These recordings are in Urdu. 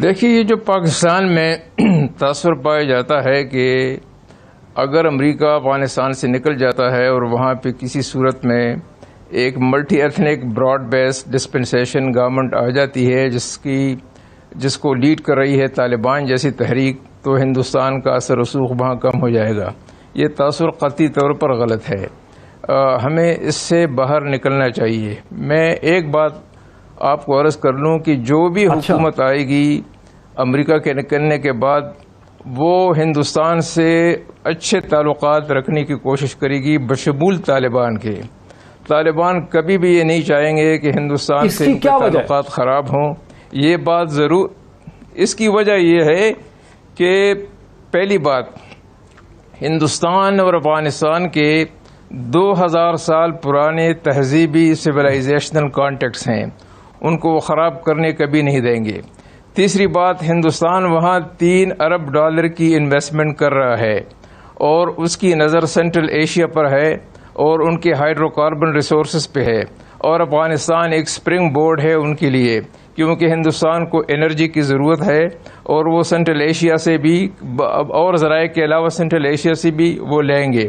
دیکھیے، یہ جو پاکستان میں تاثر پایا جاتا ہے کہ اگر امریکہ افغانستان سے نکل جاتا ہے اور وہاں پہ کسی صورت میں ایک multi ethnic broad base dispensation government آ جاتی ہے جس کو لیڈ کر رہی ہے طالبان جیسی تحریک، تو ہندوستان کا اثر رسوخ وہاں کم ہو جائے گا. یہ تاثر قطعی طور پر غلط ہے. ہمیں اس سے باہر نکلنا چاہیے. میں ایک بات آپ کو عرض کر لوں کہ جو بھی حکومت آئے گی امریکہ کے نکلنے کے بعد، وہ ہندوستان سے اچھے تعلقات رکھنے کی کوشش کرے گی بشمول طالبان کے. طالبان کبھی بھی یہ نہیں چاہیں گے کہ ہندوستان سے ان کے تعلقات خراب ہوں. یہ بات ضرور، اس کی وجہ یہ ہے کہ پہلی بات، ہندوستان اور افغانستان کے 2000 سال پرانے تہذیبی سویلائزیشنل کانٹیکٹس ہیں، ان کو وہ خراب کرنے کبھی نہیں دیں گے. تیسری بات، ہندوستان وہاں $3 ارب کی انویسٹمنٹ کر رہا ہے اور اس کی نظر سینٹرل ایشیا پر ہے اور ان کے ہائیڈرو کاربن ریسورسز پہ ہے، اور افغانستان ایک سپرنگ بورڈ ہے ان کے لیے، کیونکہ ہندوستان کو انرجی کی ضرورت ہے اور وہ سینٹرل ایشیا سے بھی اور ذرائع کے علاوہ سینٹرل ایشیا سے بھی وہ لیں گے.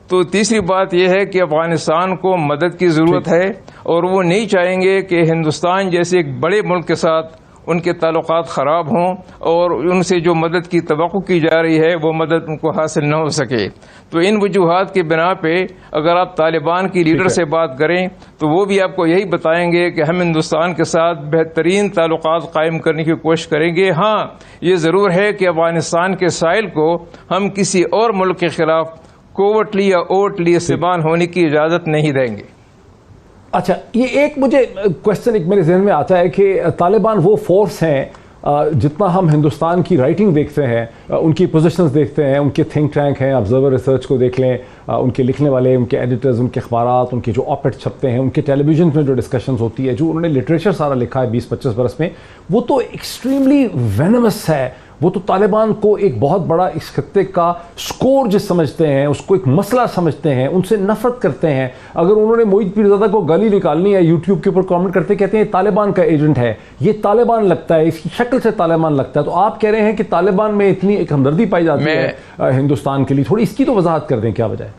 تو تیسری بات یہ ہے کہ افغانستان کو مدد کی ضرورت ہے اور وہ نہیں چاہیں گے کہ ہندوستان جیسے ایک بڑے ملک کے ساتھ ان کے تعلقات خراب ہوں اور ان سے جو مدد کی توقع کی جا رہی ہے وہ مدد ان کو حاصل نہ ہو سکے. تو ان وجوہات کی بنا پہ اگر آپ طالبان کی لیڈر سے بات کریں تو وہ بھی آپ کو یہی بتائیں گے کہ ہم ہندوستان کے ساتھ بہترین تعلقات قائم کرنے کی کوشش کریں گے. ہاں، یہ ضرور ہے کہ افغانستان کے ساحل کو ہم کسی اور ملک کے خلاف کووٹلی یا اوٹلی استعمال ہونے کی اجازت نہیں دیں گے. اچھا، یہ ایک مجھے کوشچن ایک میرے ذہن میں آتا ہے کہ طالبان وہ فورس ہیں، جتنا ہم ہندوستان کی رائٹنگ دیکھتے ہیں، ان کی پوزیشنز دیکھتے ہیں، ان کے تھنک ٹینک ہیں، آبزرور ریسرچ کو دیکھ لیں، ان کے لکھنے والے، ان کے ایڈیٹرز، ان کے اخبارات، ان کے جو آپڈ چھپتے ہیں، ان کے ٹیلی ویژن میں جو ڈسکشنز ہوتی ہے، جو انہوں نے لٹریچر سارا لکھا ہے 20-25 برس میں، وہ تو ایکسٹریملی وینمس ہے. وہ تو طالبان کو ایک بہت بڑا اس خطے کا سکور جس سمجھتے ہیں، اس کو ایک مسئلہ سمجھتے ہیں، ان سے نفرت کرتے ہیں. اگر انہوں نے معید پیرزادہ کو گالی نکالنی ہے یوٹیوب کے اوپر کامنٹ کرتے کہتے ہیں طالبان کا ایجنٹ ہے، یہ طالبان لگتا ہے، اس کی شکل سے طالبان لگتا ہے. تو آپ کہہ رہے ہیں کہ طالبان میں اتنی ایک ہمدردی پائی جاتی ہے ہندوستان کے لیے، تھوڑی اس کی تو وضاحت کر دیں، کیا وجہ ہے؟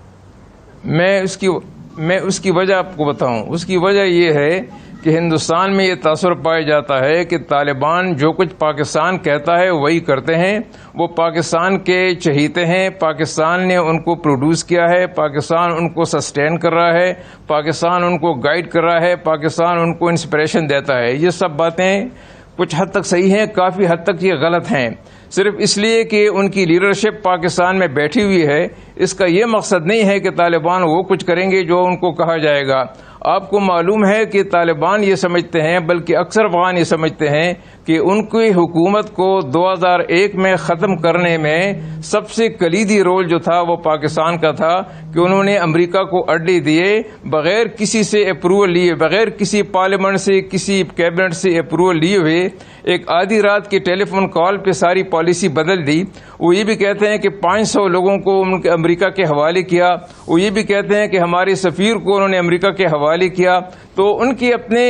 میں اس کی وجہ آپ کو بتاؤں. اس کی وجہ یہ ہے کہ ہندوستان میں یہ تاثر پایا جاتا ہے کہ طالبان جو کچھ پاکستان کہتا ہے وہی کرتے ہیں. وہ پاکستان کے چہیتے ہیں، پاکستان نے ان کو پروڈیوس کیا ہے، پاکستان ان کو سسٹین کر رہا ہے، پاکستان ان کو گائیڈ کر رہا ہے، پاکستان ان کو انسپریشن دیتا ہے. یہ سب باتیں کچھ حد تک صحیح ہیں، کافی حد تک یہ غلط ہیں. صرف اس لیے کہ ان کی لیڈرشپ پاکستان میں بیٹھی ہوئی ہے، اس کا یہ مقصد نہیں ہے کہ طالبان وہ کچھ کریں گے جو ان کو کہا جائے گا. آپ کو معلوم ہے کہ طالبان یہ سمجھتے ہیں، بلکہ اکثر افغان یہ سمجھتے ہیں کہ ان کی حکومت کو 2001 میں ختم کرنے میں سب سے کلیدی رول جو تھا وہ پاکستان کا تھا، کہ انہوں نے امریکہ کو اڈے دیے بغیر کسی سے اپروول لیے، بغیر کسی پارلیمنٹ سے، کسی کیبنٹ سے اپروول لیے ہوئے ایک آدھی رات کے ٹیلی فون کال پہ ساری پالیسی بدل دی. وہ یہ بھی کہتے ہیں کہ 500 لوگوں کو امریکہ کے حوالے کیا. وہ یہ بھی کہتے ہیں کہ ہمارے سفیر کو انہوں نے امریکہ کے حوالے کیا. تو ان کے اپنے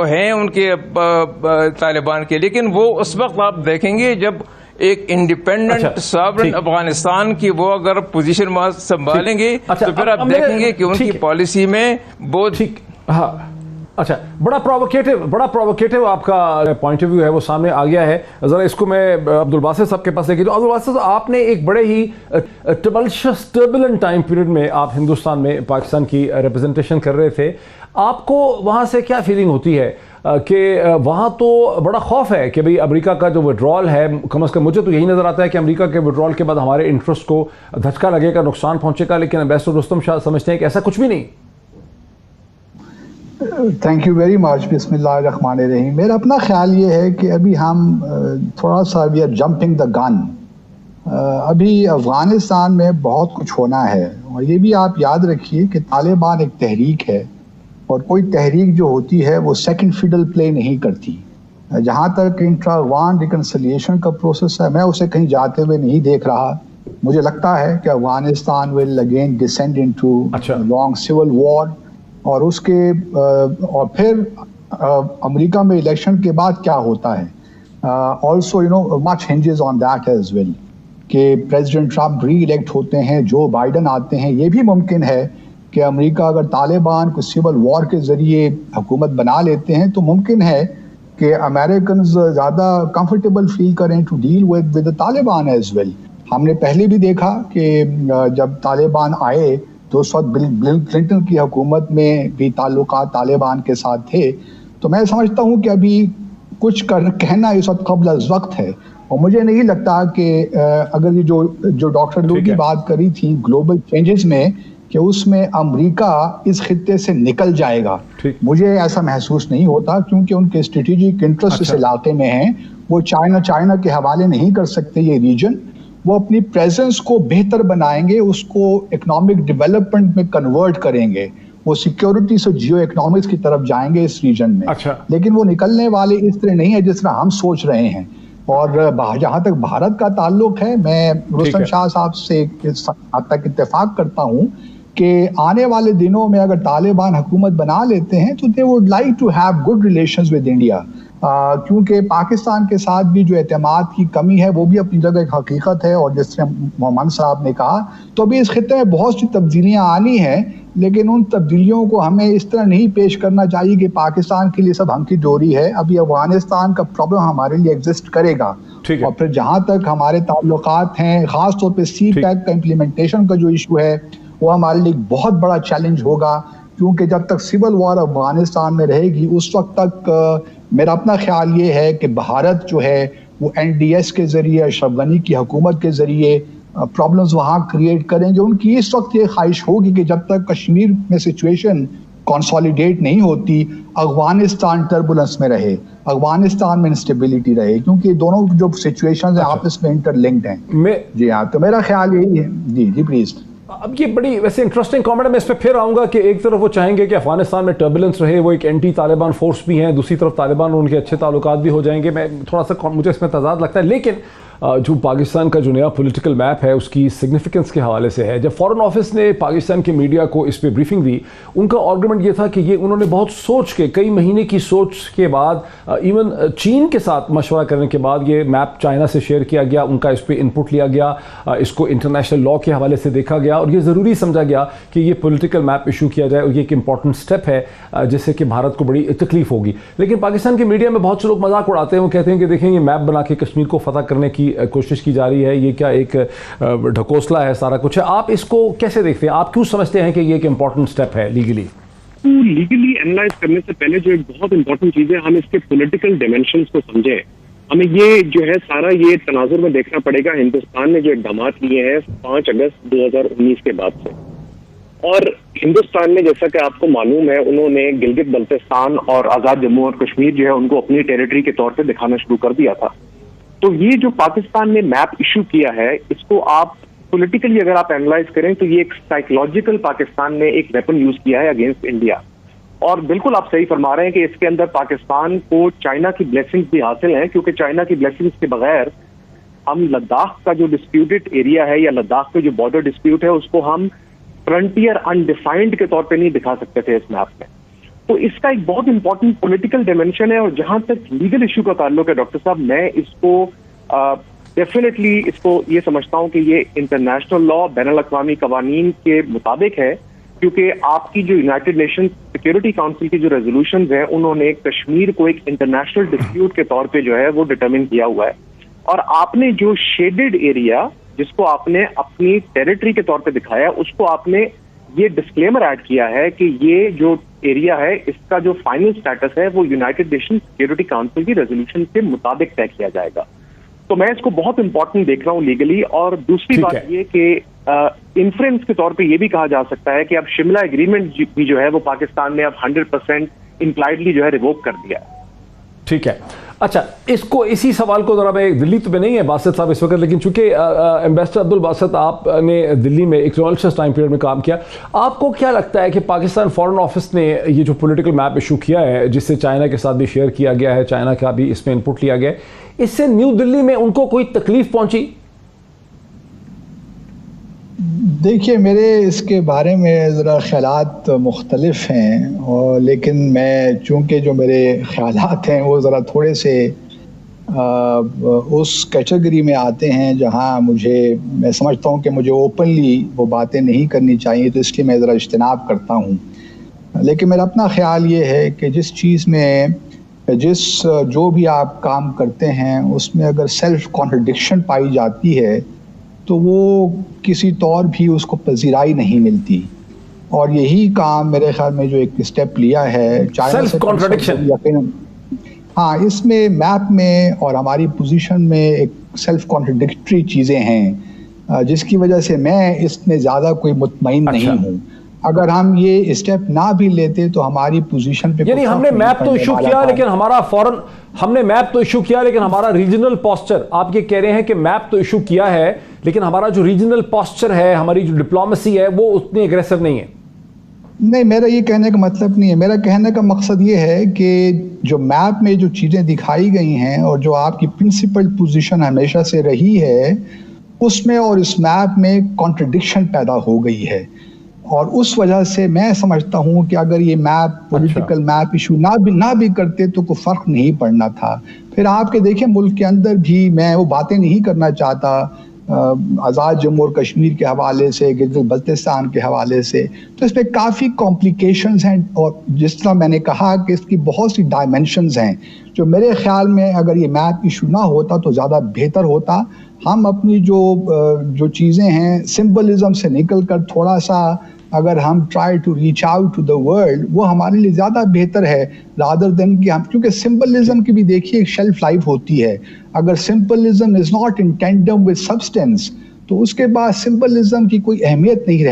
ہیں ان کے طالبان کے، لیکن وہ اس وقت آپ دیکھیں گے جب ایک انڈیپینڈنٹ ساورن افغانستان کی وہ اگر پوزیشن سنبھالیں گے تو پھر آپ دیکھیں گے کہ ان کی پالیسی میں بہت اچھا، بڑا پرووکیٹو آپ کا پوائنٹ آف ویو ہے، وہ سامنے آ گیا ہے. ذرا اس کو میں عبدالباسط صاحب کے پاس لے کے. تو عبدالباسط صاحب، آپ نے ایک بڑے ہی ٹربلنٹ ٹائم پیریڈ میں آپ ہندوستان میں پاکستان کی ریپرزنٹیشن کر رہے تھے. آپ کو وہاں سے کیا فیلنگ ہوتی ہے کہ وہاں تو بڑا خوف ہے کہ بھئی امریکہ کا جو وڈرال ہے، کم از کم مجھے تو یہی نظر آتا ہے کہ امریکہ کے وڈرال کے بعد ہمارے انٹرسٹ کو دھچکا لگے گا، نقصان پہنچے گا، لیکن امبیسڈر رستم شاہ سمجھتے ہیں کہ ایسا کچھ بھی نہیں. Thank you very much. بسم اللہ الرحمن الرحیم. میرا اپنا خیال یہ ہے کہ ابھی ہم تھوڑا سا وی آر جمپنگ دا گن. ابھی افغانستان میں بہت کچھ ہونا ہے، اور یہ بھی آپ یاد رکھیے کہ طالبان ایک تحریک ہے، اور کوئی تحریک جو ہوتی ہے وہ سیکنڈ فیڈل پلے نہیں کرتی. جہاں تک انٹرا افغان ریکنسلیشن کا پروسیس ہے، میں اسے کہیں جاتے ہوئے نہیں دیکھ رہا. مجھے لگتا ہے کہ Afghanistan will again descend into long civil war, اور اس کے اور پھر امریکہ میں الیکشن کے بعد کیا ہوتا ہے. also much hinges on that as well کہ پریزیڈنٹ ٹرمپ ری الیکٹ ہوتے ہیں, جو بائیڈن آتے ہیں. یہ بھی ممکن ہے کہ امریکہ اگر طالبان کو سول وار کے ذریعے حکومت بنا لیتے ہیں تو ممکن ہے کہ امریکنز زیادہ کمفرٹیبل فیل کریں to deal with Taliban as well. ہم نے پہلے بھی دیکھا کہ جب طالبان آئے تو اس وقت بل کلنٹن کی حکومت میں بھی تعلقات طالبان کے ساتھ تھے. تو میں سمجھتا ہوں کہ ابھی کچھ کہنا اس وقت قبل از وقت ہے, اور مجھے نہیں لگتا کہ اگر یہ جو ڈاکٹر لو کی بات کری تھی گلوبل چینجز میں, کہ اس میں امریکہ اس خطے سے نکل جائے گا. مجھے ایسا محسوس نہیں ہوتا, کیونکہ ان کے اسٹریٹجک انٹرسٹ اس علاقے میں ہیں. وہ چائنا کے حوالے نہیں کر سکتے یہ ریجن. وہ اپنی پریزنس کو بہتر بنائیں گے, اس کو اکنامک ڈیولپمنٹ میں کنورٹ کریں گے, وہ سیکیورٹی سے جیو اکنامکس کی طرف جائیں گے اس ریجن میں. لیکن وہ نکلنے والے اس طرح نہیں ہے جس طرح ہم سوچ رہے ہیں. اور جہاں تک بھارت کا تعلق ہے, میں رستم شاہ صاحب سے حد تک اتفاق کرتا ہوں کہ آنے والے دنوں میں اگر طالبان حکومت بنا لیتے ہیں تو they would like to have good relations with India. کیونکہ پاکستان کے ساتھ بھی جو اعتماد کی کمی ہے وہ بھی اپنی جگہ ایک حقیقت ہے, اور جس طرح محمد صاحب نے کہا تو ابھی اس خطے میں بہت سی تبدیلیاں آنی ہیں, لیکن ان تبدیلیوں کو ہمیں اس طرح نہیں پیش کرنا چاہیے کہ پاکستان کے لیے سب ہنکی ڈوری ہے. ابھی افغانستان کا پرابلم ہمارے لیے ایگزسٹ کرے گا, اور پھر جہاں تک ہمارے تعلقات ہیں, خاص طور پہ سی پیک کا امپلیمنٹیشن کا جو ایشو ہے وہ ہمارے لیے بہت بڑا چیلنج ہوگا, کیونکہ جب تک سول وار افغانستان میں رہے گی اس وقت تک میرا اپنا خیال یہ ہے کہ بھارت جو ہے وہ NDS کے ذریعے, اشرف غنی کی حکومت کے ذریعے پرابلمز وہاں کریٹ کریں گے. ان کی اس وقت یہ خواہش ہوگی کہ جب تک کشمیر میں سچویشن کنسالیڈیٹ نہیں ہوتی, افغانستان ٹربولنس میں رہے, افغانستان میں انسٹیبلٹی رہے, کیونکہ دونوں جو سچویشنز ہیں آپس میں انٹر لنکڈ ہیں. جی ہاں, تو میرا خیال یہی ہے. جی پلیز. اب یہ بڑی ویسے انٹرسٹنگ کامنٹ ہے, میں اس پہ پھر آؤں گا کہ ایک طرف وہ چاہیں گے کہ افغانستان میں ٹربولنس رہے, وہ ایک اینٹی طالبان فورس بھی ہیں, دوسری طرف طالبان اور ان کے اچھے تعلقات بھی ہو جائیں گے. میں تھوڑا سا مجھے اس میں تضاد لگتا ہے, لیکن جو پاکستان کا جو نیا پولیٹیکل میپ ہے اس کی سگنیفیکنس کے حوالے سے ہے. جب فارن آفس نے پاکستان کے میڈیا کو اس پہ بریفنگ دی, ان کا آرگومنٹ یہ تھا کہ یہ انہوں نے بہت سوچ کے, کئی مہینے کی سوچ کے بعد, ایون چین کے ساتھ مشورہ کرنے کے بعد یہ میپ چائنا سے شیئر کیا گیا, ان کا اس پہ انپٹ لیا گیا, اس کو انٹرنیشنل لاء کے حوالے سے دیکھا گیا, اور یہ ضروری سمجھا گیا کہ یہ پولیٹیکل میپ ایشو کیا جائے, اور یہ ایک امپورٹنٹ سٹیپ ہے جس سے کہ بھارت کو بڑی تکلیف ہوگی. لیکن پاکستان کے میڈیا میں بہت سے لوگ مذاق اڑاتے ہیں, وہ کہتے ہیں کہ دیکھیں یہ میپ بنا کے کشمیر کو فتح کرنے کی کوشش کی جا رہی ہے, یہ کیا ایک ڈھکوسلا ہے, سارا کچھ ہے. آپ اس کو کیسے دیکھتے ہیں؟ آپ کیوں سمجھتے ہیں کہ یہ ایک امپورٹنٹ سٹیپ ہے لیگلی؟ لیگلی اینالائز کرنے سے پہلے جو ایک بہت امپورٹنٹ چیز ہے, ہم اس کے پولیٹیکل ڈائمینشنز کو سمجھیں. ہمیں یہ جو ہے سارا یہ تناظر میں دیکھنا پڑے گا. ہندوستان نے جو اقدامات لیے ہیں 5 اگست 2019 کے بعد سے, اور ہندوستان نے جیسا کہ آپ کو معلوم ہے انہوں نے گلگت بلتستان اور آزاد جموں اور کشمیر جو ہے ان کو اپنی ٹیریٹری کے طور پہ دکھانا شروع کر دیا تھا. تو یہ جو پاکستان نے میپ ایشو کیا ہے, اس کو آپ پولیٹیکلی اگر آپ اینالائز کریں تو یہ ایک سائیکولوجیکل پاکستان نے ایک ویپن یوز کیا ہے اگینسٹ انڈیا. اور بالکل آپ صحیح فرما رہے ہیں کہ اس کے اندر پاکستان کو چائنا کی بلیسنگز بھی حاصل ہیں, کیونکہ چائنا کی بلیسنگز کے بغیر ہم لداخ کا جو ڈسپیوٹڈ ایریا ہے یا لداخ کا جو بارڈر ڈسپیوٹ ہے اس کو ہم فرنٹیئر انڈیفائنڈ کے طور پہ نہیں دکھا سکتے تھے اس میپ میں. تو اس کا ایک بہت امپورٹنٹ پولیٹیکل ڈائمینشن ہے. اور جہاں تک لیگل ایشو کا تعلق ہے ڈاکٹر صاحب, میں اس کو ڈیفینیٹلی اس کو یہ سمجھتا ہوں کہ یہ انٹرنیشنل لاء, بین الاقوامی قوانین کے مطابق ہے, کیونکہ آپ کی جو یونائٹڈ نیشن سیکورٹی کاؤنسل کی جو ریزولوشنز ہیں انہوں نے کشمیر کو ایک انٹرنیشنل ڈسپیوٹ کے طور پہ جو ہے وہ ڈٹرمن کیا ہوا ہے. اور آپ نے جو شیڈڈ ایریا جس کو آپ نے اپنی ٹیریٹری کے طور پہ دکھایا, اس کو آپ نے یہ ڈسکلیمر ایڈ کیا ہے کہ یہ جو ایریا ہے اس کا جو فائنل سٹیٹس ہے وہ یونائٹڈ نیشن سیکورٹی کاؤنسل کی ریزولوشن کے مطابق طے کیا جائے گا. تو میں اس کو بہت امپورٹنٹ دیکھ رہا ہوں لیگلی. اور دوسری بات یہ کہ انفرنس کے طور پہ یہ بھی کہا جا سکتا ہے کہ اب شملہ ایگریمنٹ بھی جو ہے وہ پاکستان نے اب 100% امپلائڈلی جو ہے ریووک کر دیا ہے. ٹھیک ہے. اچھا, اس کو اسی سوال کو ذرا میں, دلی تو میں نہیں ہے باسط صاحب اس وقت, لیکن چونکہ ایمبیسڈر عبدالباسط آپ نے دلی میں ایک ٹرانزیشن ٹائم پیریڈ میں کام کیا, آپ کو کیا لگتا ہے کہ پاکستان فارن آفس نے یہ جو پولیٹیکل میپ ایشو کیا ہے جس سے چائنا کے ساتھ بھی شیئر کیا گیا ہے, چائنا کا بھی اس میں انپٹ لیا گیا ہے, اس سے نیو دلی میں ان کو کوئی تکلیف پہنچی؟ دیکھیے, میرے اس کے بارے میں ذرا خیالات مختلف ہیں, اور لیکن میں چونکہ جو میرے خیالات ہیں وہ ذرا تھوڑے سے اس کیٹیگری میں آتے ہیں جہاں میں سمجھتا ہوں کہ مجھے اوپنلی وہ باتیں نہیں کرنی چاہیے، تو اس لیے میں ذرا اجتناب کرتا ہوں. لیکن میرا اپنا خیال یہ ہے کہ جو بھی آپ کام کرتے ہیں اس میں اگر سیلف کانٹرڈکشن پائی جاتی ہے تو وہ کسی طور بھی اس کو پذیرائی نہیں ملتی. اور یہی کام میرے خیال میں جو ایک اسٹیپ لیا ہے سیلف کانٹرڈکشن، ہاں، اس میں میپ میں اور ہماری پوزیشن میں ایک سیلف کانٹرڈکٹری چیزیں ہیں جس کی وجہ سے میں اس میں زیادہ کوئی مطمئن نہیں ہوں. اگر ہم یہ اسٹیپ نہ بھی لیتے تو ہماری پوزیشن پہ یعنی ہم نے میپ تو ایشو کیا لیکن ہمارا ریجنل پوسچر، آپ یہ کہہ رہے ہیں کہ میپ تو ایشو کیا ہے لیکن ہمارا جو ریجنل پوسچر ہے، ہماری جو ڈپلومیسی ہے، وہ اتنی اگریسو نہیں ہے. نہیں، میرا یہ کہنے کا مطلب نہیں ہے. میرا کہنے کا مقصد یہ ہے کہ جو میپ میں جو چیزیں دکھائی گئی ہیں اور جو آپ کی پرنسپل پوزیشن ہمیشہ سے رہی ہے، اس میں اور اس میپ میں کانٹرڈکشن پیدا ہو گئی ہے. اور اس وجہ سے میں سمجھتا ہوں کہ اگر یہ میپ پولیٹیکل میپ ایشو نہ بھی کرتے تو کوئی فرق نہیں پڑنا تھا. پھر آپ کے دیکھیں ملک کے اندر بھی، میں وہ باتیں نہیں کرنا چاہتا آزاد جموں اور کشمیر کے حوالے سے، گلگت بلتستان کے حوالے سے، تو اس میں کافی کمپلیکیشنز ہیں. اور جس طرح میں نے کہا کہ اس کی بہت سی ڈائمنشنز ہیں جو میرے خیال میں اگر یہ میپ ایشو نہ ہوتا تو زیادہ بہتر ہوتا. ہم اپنی جو چیزیں ہیں سمبلزم سے نکل کر تھوڑا سا اگر ہم try to reach out to the world, وہ ہمارے لیے زیادہ بہتر ہے رادر دین کہ ہم، کیونکہ سمبلزم کی بھی دیکھیے ایک شیلف لائف ہوتی ہے. اگر symbolism is not in tandem with substance تو اس کے بعد سمبلزم کی کوئی اہمیت نہیں رہتی.